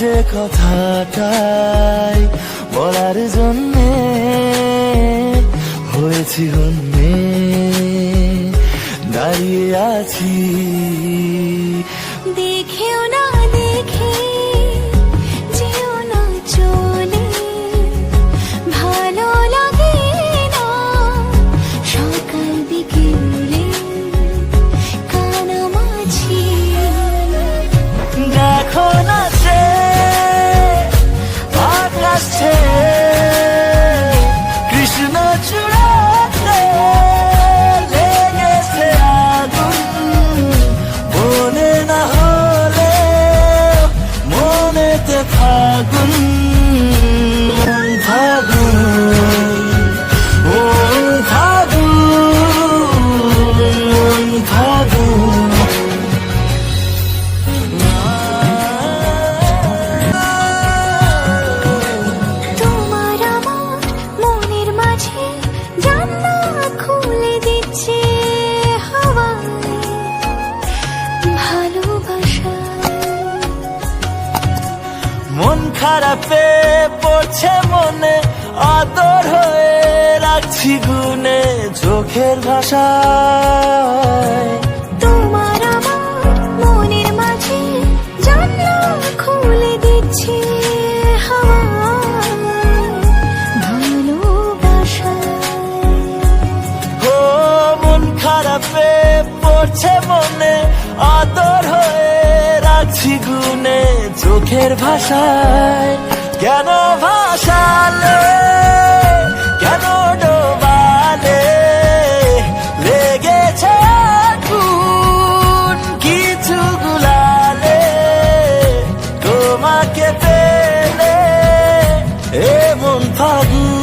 যে কথাটাই বলার জন্যে হয়েছি হন্যে দাঁড়িয়ে আছি। দেখেও না দেখে যেও না চলে, ভালো লাগে না সকাল বিকেলে কানামাছি। দেখো না সে আকাশ ছেয়ে কৃষ্ণ চূড়াতে লেগেছে আগুন, মনে না হলে মনেতে ফাগুন। মন ফাগুন, মন ফাগুন, মন ফাগুন। তোমার আমার মনের মাঝে জানলা খুলে দিচ্ছে হাওয়ায় ভালোবাসা। মন খারাপে পড়ছে মনে আদর হয়ে রাখছি গুনে চোখের ভাষায়। তোমার আমার মনের মাঝে জানলা খুলে দিচ্ছে হাওয়ায় ভালোবাসা। ও মন খারাপে পড়ছে মনে আদর হয়ে রাখছি গুনে চোখের ভাষায়। কেন ভাষালে কেন ডোবালে লেগেছে আগুন কিছু গুলালে তোমাকে পেলে এমন ফাগুন।